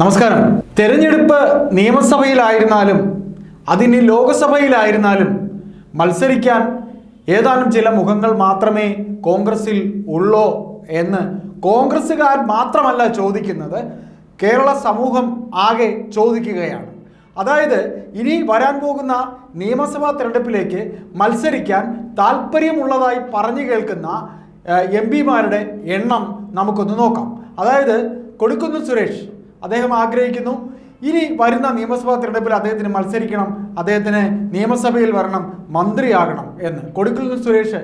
നമസ്കാരം. തെരഞ്ഞെടുപ്പ് നിയമസഭയിലായിരുന്നാലും അതിന് ലോകസഭയിലായിരുന്നാലും മത്സരിക്കാൻ ഏതാനും ചില മുഖങ്ങൾ മാത്രമേ കോൺഗ്രസിൽ ഉള്ളോ എന്ന് കോൺഗ്രസ്സുകാർ മാത്രമല്ല ചോദിക്കുന്നത്, കേരള സമൂഹം ആകെ ചോദിക്കുകയാണ്. അതായത് ഇനി വരാൻ പോകുന്ന നിയമസഭാ തെരഞ്ഞെടുപ്പിലേക്ക് മത്സരിക്കാൻ താല്പര്യമുള്ളതായി പറഞ്ഞു കേൾക്കുന്ന എം പിമാരുടെ എണ്ണം നമുക്കൊന്ന് നോക്കാം. അതായത് കൊടിക്കുന്നിൽ സുരേഷ് അദ്ദേഹം ആഗ്രഹിക്കുന്നു ഇനി വരുന്ന നിയമസഭാ തെരഞ്ഞെടുപ്പിൽ അദ്ദേഹത്തിന് മത്സരിക്കണം, അദ്ദേഹത്തിന് നിയമസഭയിൽ വരണം, മന്ത്രിയാകണം എന്ന്. കൊടിക്കുന്നിൽ സുരേഷ്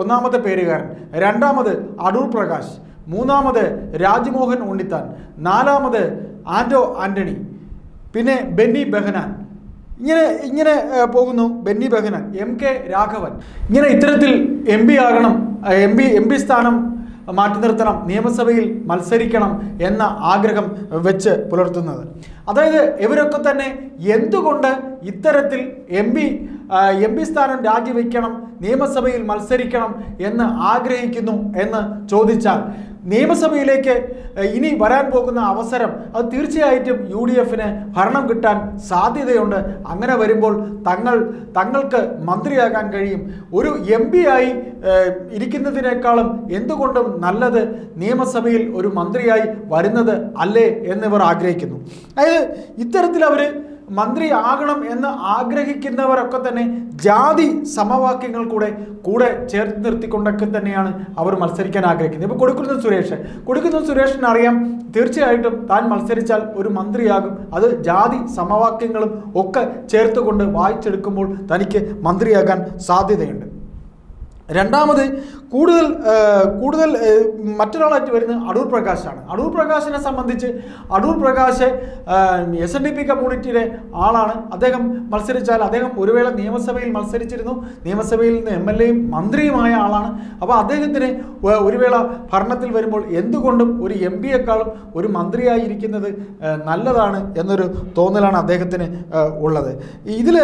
ഒന്നാമത്തെ പേരുകാരൻ, രണ്ടാമത് അടൂർ പ്രകാശ്, മൂന്നാമത് രാജ്മോഹൻ ഉണ്ണിത്താൻ, നാലാമത് ആന്റോ ആന്റണി, പിന്നെ ബെന്നി ബെഹനാൻ, ഇങ്ങനെ പോകുന്നു. ബെന്നി ബെഹനാൻ, എം കെ രാഘവൻ, ഇങ്ങനെ ഇത്തരത്തിൽ എം പി ആകണം, എം പി സ്ഥാനം മാറ്റി നിർത്തണം, നിയമസഭയിൽ മത്സരിക്കണം എന്ന ആഗ്രഹം വെച്ച് പുലർത്തുന്നത്. അതായത് ഇവരൊക്കെ തന്നെ എന്തുകൊണ്ട് ഇത്തരത്തിൽ എം പി സ്ഥാനം രാജിവെക്കണം, നിയമസഭയിൽ മത്സരിക്കണം എന്ന് ആഗ്രഹിക്കുന്നു എന്ന് ചോദിച്ചാൽ, നിയമസഭയിലേക്ക് ഇനി വരാൻ പോകുന്ന അവസരം അത് തീർച്ചയായിട്ടും UDFന് ഭരണം കിട്ടാൻ സാധ്യതയുണ്ട്. അങ്ങനെ വരുമ്പോൾ തങ്ങൾക്ക് മന്ത്രിയാകാൻ കഴിയും. ഒരു MP ആയി ഇരിക്കുന്നതിനേക്കാളും എന്തുകൊണ്ടും നല്ലത് നിയമസഭയിൽ ഒരു മന്ത്രിയായി വരുന്നത് അല്ലേ എന്നിവർ ആഗ്രഹിക്കുന്നു. അതായത് ഇത്തരത്തിൽ അവർ മന്ത്രി ആകണം എന്ന് ആഗ്രഹിക്കുന്നവരൊക്കെ തന്നെ ജാതി സമവാക്യങ്ങൾ കൂടെ ചേർത്ത് നിർത്തിക്കൊണ്ടൊക്കെ തന്നെയാണ് അവർ മത്സരിക്കാൻ ആഗ്രഹിക്കുന്നത്. ഇപ്പോൾ കൊടിക്കുന്നിൽ സുരേഷിന് അറിയാം തീർച്ചയായിട്ടും താൻ മത്സരിച്ചാൽ ഒരു മന്ത്രിയാകും. അത് ജാതി സമവാക്യങ്ങളും ഒക്കെ ചേർത്തുകൊണ്ട് വായിച്ചെടുക്കുമ്പോൾ തനിക്ക് മന്ത്രിയാകാൻ സാധ്യതയുണ്ട്. രണ്ടാമത് കൂടുതൽ മറ്റൊരാളായിട്ട് വരുന്നത് അടൂർ പ്രകാശാണ്. അടൂർ പ്രകാശിനെ സംബന്ധിച്ച് അടൂർ പ്രകാശ് SNDP കമ്മ്യൂണിറ്റിയിലെ ആളാണ്. അദ്ദേഹം മത്സരിച്ചാൽ അദ്ദേഹം ഒരു വേള നിയമസഭയിൽ മത്സരിച്ചിരുന്നു, നിയമസഭയിൽ നിന്ന് MLAയും മന്ത്രിയുമായ ആളാണ്. അപ്പോൾ അദ്ദേഹത്തിന് ഒരു വേള ഭരണത്തിൽ വരുമ്പോൾ എന്തുകൊണ്ടും ഒരു MP-യെക്കാളും ഒരു മന്ത്രിയായിരിക്കുന്നത് നല്ലതാണ് എന്നൊരു തോന്നലാണ് അദ്ദേഹത്തിന് ഉള്ളത്. ഇതിൽ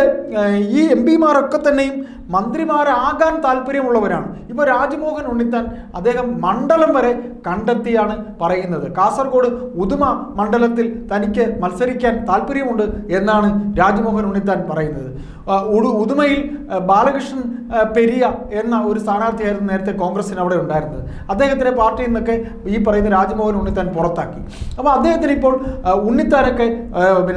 ഈ MP-മാരൊക്കെ തന്നെയും മന്ത്രിമാരാകാൻ താല്പര്യമുള്ളവരാണ്. ഇപ്പോൾ രാജ്മോഹൻ ഉണ്ണിത്താൻ അദ്ദേഹം മണ്ഡലം വരെ കണ്ടെത്തിയാണ് പറയുന്നത്. കാസർഗോഡ് ഉദുമ മണ്ഡലത്തിൽ തനിക്ക് മത്സരിക്കാൻ താല്പര്യമുണ്ട് എന്നാണ് രാജ്മോഹൻ ഉണ്ണിത്താൻ പറയുന്നത്. ഉദുമയിൽ ബാലകൃഷ്ണൻ പെരിയ എന്ന ഒരു സ്ഥാനാർത്ഥിയായിരുന്നു നേരത്തെ കോൺഗ്രസിന് അവിടെ ഉണ്ടായിരുന്നത്. അദ്ദേഹത്തിൻ്റെ പാർട്ടിയിൽ നിന്നൊക്കെ ഈ പറയുന്ന രാജ്മോഹൻ ഉണ്ണിത്താൻ പുറത്താക്കി. അപ്പോൾ അദ്ദേഹത്തിന് ഇപ്പോൾ ഉണ്ണിത്താനൊക്കെ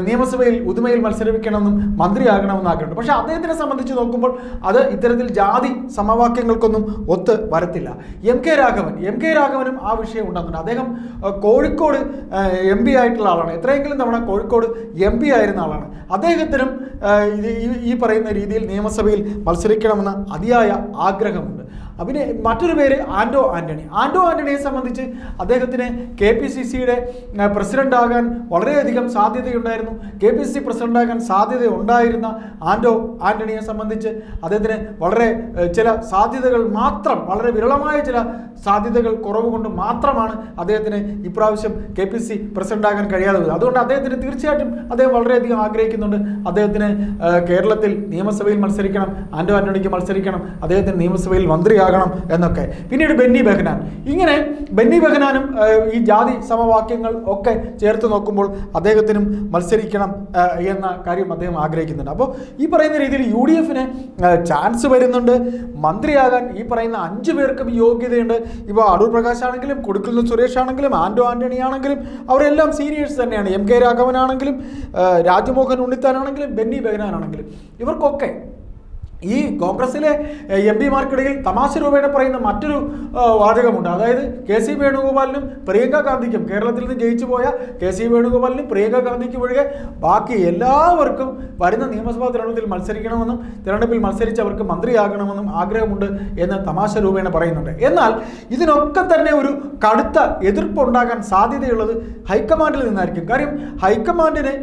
നിയമസഭയിൽ ഉദുമയിൽ മത്സരിക്കണമെന്നും മന്ത്രിയാകണമെന്നും ആഗ്രഹമുണ്ട്. പക്ഷേ അദ്ദേഹത്തിനെ സംബന്ധിച്ച് നോക്കുമ്പോൾ അത് ഇത്തരത്തിൽ ജാതി സമവാക്യങ്ങൾക്കൊന്നും ഒത്ത് വരത്തില്ല. എം കെ രാഘവനും ആ വിഷയം ഉണ്ടാകുന്നുണ്ട്. അദ്ദേഹം കോഴിക്കോട് MP ആയിട്ടുള്ള ആളാണ്. എത്രയെങ്കിലും തവണ കോഴിക്കോട് MP ആയിരുന്ന ആളാണ്. അദ്ദേഹത്തിനും ഈ പറയുന്ന രീതിയിൽ നിയമസഭയിൽ മത്സരിക്കണമെന്ന അതിയായ ആഗ്രഹമുണ്ട്. പിന്നെ മറ്റൊരു പേര് ആന്റോ ആന്റണിയെ സംബന്ധിച്ച് അദ്ദേഹത്തിന് KPCCയുടെ പ്രസിഡൻ്റാകാൻ വളരെയധികം സാധ്യതയുണ്ടായിരുന്നു. KPCC പ്രസിഡൻ്റാകാൻ സാധ്യതയുണ്ടായിരുന്ന ആന്റോ ആന്റണിയെ സംബന്ധിച്ച് അദ്ദേഹത്തിന് ചില സാധ്യതകൾ മാത്രം, വളരെ വിരളമായ ചില സാധ്യതകൾ കുറവ് കൊണ്ട് മാത്രമാണ് അദ്ദേഹത്തിന് ഇപ്രാവശ്യം KPCC പ്രസിഡൻ്റാകാൻ കഴിയാതെ വന്നത്. അതുകൊണ്ട് അദ്ദേഹത്തിന് തീർച്ചയായിട്ടും അദ്ദേഹം വളരെയധികം ആഗ്രഹിക്കുന്നുണ്ട്. അദ്ദേഹത്തിന് കേരളത്തിൽ നിയമസഭയിൽ മത്സരിക്കണം, ആന്റോ ആന്റണിക്ക് മത്സരിക്കണം, അദ്ദേഹത്തിന് നിയമസഭയിൽ മന്ത്രിയാകണം എന്നൊക്കെ. പിന്നീട് ബെന്നി ബെഹനാനും ഈ ജാതി സമവാക്യങ്ങൾ ഒക്കെ ചേർത്ത് നോക്കുമ്പോൾ അദ്ദേഹത്തിനും മത്സരിക്കണം എന്ന കാര്യം അദ്ദേഹം ആഗ്രഹിക്കുന്നുണ്ട്. അപ്പോൾ ഈ പറയുന്ന രീതിയിൽ UDFന് ചാൻസ് വരുന്നുണ്ട് മന്ത്രിയാകാൻ. ഈ പറയുന്ന 5 പേർക്കും യോഗ്യതയുണ്ട്. ഇപ്പോൾ അടൂർ പ്രകാശ് ആണെങ്കിലും, കൊടിക്കുന്നിൽ സുരേഷ് ആണെങ്കിലും, ആന്റോ ആന്റണി ആണെങ്കിലും അവരെല്ലാം സീനിയേഴ്സ് തന്നെയാണ്. എം കെ രാഘവനാണെങ്കിലും, രാജ്മോഹൻ ഉണ്ണിത്താനാണെങ്കിലും, ബെന്നി ബെഹനാനാണെങ്കിലും ഇവർക്കൊക്കെ ഈ കോൺഗ്രസിലെ MP-മാർക്കിടയിൽ തമാശ രൂപേണ പറയുന്ന മറ്റൊരു വാചകമുണ്ട്. അതായത് KC വേണുഗോപാലിനും പ്രിയങ്ക ഗാന്ധിക്കും, കേരളത്തിൽ നിന്ന് ജയിച്ചു പോയ KC വേണുഗോപാലിനും പ്രിയങ്ക ഗാന്ധിക്കും ഒഴികെ ബാക്കി എല്ലാവർക്കും വരുന്ന നിയമസഭാ തെരഞ്ഞെടുപ്പിൽ മത്സരിക്കണമെന്നും തെരഞ്ഞെടുപ്പിൽ മത്സരിച്ചവർക്ക് മന്ത്രിയാകണമെന്നും ആഗ്രഹമുണ്ട് എന്ന് തമാശ രൂപേണ പറയുന്നുണ്ട്. എന്നാൽ ഇതിനൊക്കെ തന്നെ ഒരു കടുത്ത എതിർപ്പുണ്ടാകാൻ സാധ്യതയുള്ളത് ഹൈക്കമാൻഡിൽ നിന്നായിരിക്കും. കാര്യം ഹൈക്കമാൻഡിന്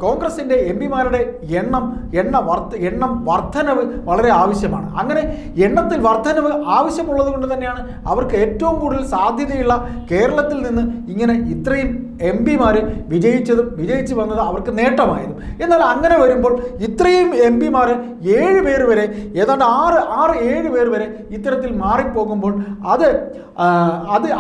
കോൺഗ്രസിൻ്റെ MP-മാരുടെ എണ്ണം വർധന വർധനവ് വളരെ ആവശ്യമാണ്. അങ്ങനെ എണ്ണത്തിൽ വർധനവ് ആവശ്യമുള്ളത് കൊണ്ട് തന്നെയാണ് അവർക്ക് ഏറ്റവും കൂടുതൽ സാധ്യതയുള്ള കേരളത്തിൽ നിന്ന് ഇങ്ങനെ ഇത്രയും MP-മാർ വിജയിച്ചു വന്നത് അവർക്ക് നേട്ടമായതും. എന്നാൽ അങ്ങനെ വരുമ്പോൾ ഇത്രയും MP-മാർ 7 പേർ വരെ, ഏതാണ്ട് 6-7 പേർ വരെ ഇത്തരത്തിൽ മാറിപ്പോകുമ്പോൾ അത്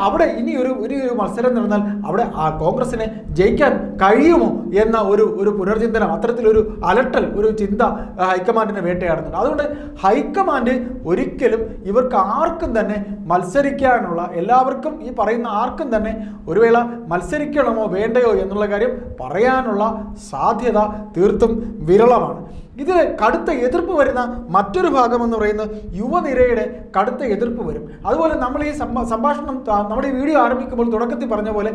അവിടെ ഇനി ഒരു മത്സരം നടന്നാൽ അവിടെ കോൺഗ്രസിനെ ജയിക്കാൻ കഴിയുമോ എന്ന ഒരു പുനർചിന്തനം, അത്തരത്തിലൊരു അലട്ടൽ, ഒരു ചിന്ത ഹൈക്കമാൻഡിനെ വേട്ടയാടുന്നുണ്ട്. അതുകൊണ്ട് ഹൈക്കമാൻഡ് ഒരിക്കലും ഇവർക്ക് ആർക്കും തന്നെ മത്സരിക്കാനുള്ള, എല്ലാവർക്കും ഈ പറയുന്ന ആർക്കും തന്നെ ഒരു വേള മത്സരിക്കണമോ വേണ്ടയോ എന്നുള്ള കാര്യം പറയാനുള്ള സാധ്യത തീർത്തും വിരളമാണ്. ഇതിൽ കടുത്ത എതിർപ്പ് വരുന്ന മറ്റൊരു ഭാഗമെന്ന് പറയുന്നത് യുവനിരയുടെ കടുത്ത എതിർപ്പ് വരും. അതുപോലെ നമ്മൾ ഈ സംഭാഷണം, നമ്മുടെ ഈ വീഡിയോ ആരംഭിക്കുമ്പോൾ തുടക്കത്തിൽ പറഞ്ഞ പോലെ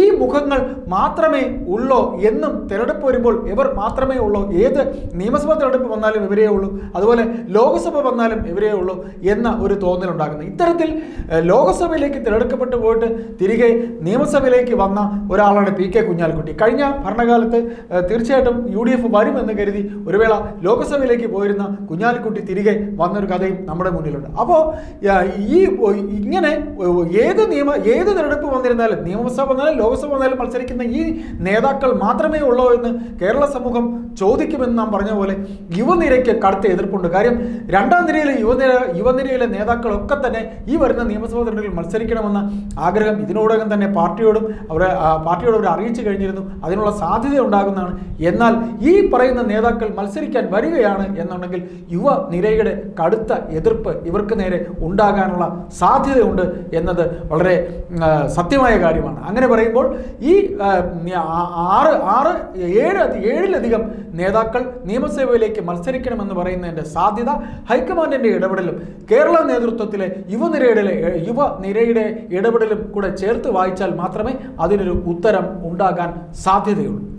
ഈ മുഖങ്ങൾ മാത്രമേ ഉള്ളൂ എന്നും തിരഞ്ഞെടുപ്പ് വരുമ്പോൾ ഇവർ മാത്രമേ ഉള്ളൂ, ഏത് നിയമസഭാ തിരഞ്ഞെടുപ്പ് വന്നാലും ഇവരേ ഉള്ളൂ, അതുപോലെ ലോക്സഭ വന്നാലും ഇവരേ ഉള്ളൂ എന്ന ഒരു തോന്നലുണ്ടാകുന്നത്. ഇത്തരത്തിൽ ലോക്സഭയിലേക്ക് തിരഞ്ഞെടുക്കപ്പെട്ടു പോയിട്ട് തിരികെ നിയമസഭയിലേക്ക് വന്ന ഒരാളാണ് PK കുഞ്ഞാലിക്കുട്ടി. കഴിഞ്ഞ ഭരണകാലത്ത് തീർച്ചയായിട്ടും UDF വരുമെന്ന് കരുതി ഒരു വേള ലോക്സഭയിലേക്ക് പോയിരുന്ന കുഞ്ഞാലിക്കുട്ടി തിരികെ വന്നൊരു കഥയും നമ്മുടെ മുന്നിലുണ്ട്. അപ്പോൾ ഇങ്ങനെ ഏത് തിരഞ്ഞെടുപ്പ് വന്നിരുന്നാലും, നിയമസഭ വന്നാലും ലോക്സഭ വന്നാലും മത്സരിക്കുന്ന ഈ നേതാക്കൾ മാത്രമേ ഉള്ളൂ എന്ന് കേരള സമൂഹം ചോദിക്കുമെന്ന് നാം പറഞ്ഞ പോലെ യുവനിരയ്ക്ക് കടുത്ത എതിർപ്പുണ്ട്. കാര്യം രണ്ടാം നിരയിലെ യുവനിരയിലെ നേതാക്കളൊക്കെ തന്നെ ഈ വരുന്ന നിയമസഭാ തെരഞ്ഞെടുപ്പിൽ മത്സരിക്കണമെന്ന ആഗ്രഹം ഇതിനോടകം തന്നെ പാർട്ടിയോട് അവർ അറിയിച്ചു കഴിഞ്ഞിരുന്നു. അതിനുള്ള സാധ്യത ഉണ്ടാകുന്നതാണ്. എന്നാൽ ഈ പറയുന്ന നേതാക്കൾ മത്സരിക്കാൻ വരികയാണ് എന്നുണ്ടെങ്കിൽ യുവനിരയുടെ കടുത്ത എതിർപ്പ് ഇവർക്ക് നേരെ ഉണ്ടാകാനുള്ള സാധ്യതയുണ്ട് എന്നത് വളരെ സത്യമായ കാര്യമാണ്. അങ്ങനെ പറയുമ്പോൾ ഈ 7-ലധികം നേതാക്കൾ നിയമസഭയിലേക്ക് മത്സരിക്കണമെന്ന് പറയുന്നതിൻ്റെ സാധ്യത ഹൈക്കമാൻഡിൻ്റെ ഇടപെടലും കേരള നേതൃത്വത്തിലെ യുവനിരയുടെ ഇടപെടലും കൂടെ ചേർത്ത് വായിച്ചാൽ മാത്രമേ അതിനൊരു ഉത്തരം ഉണ്ടാകാൻ സാധ്യതയുള്ളൂ.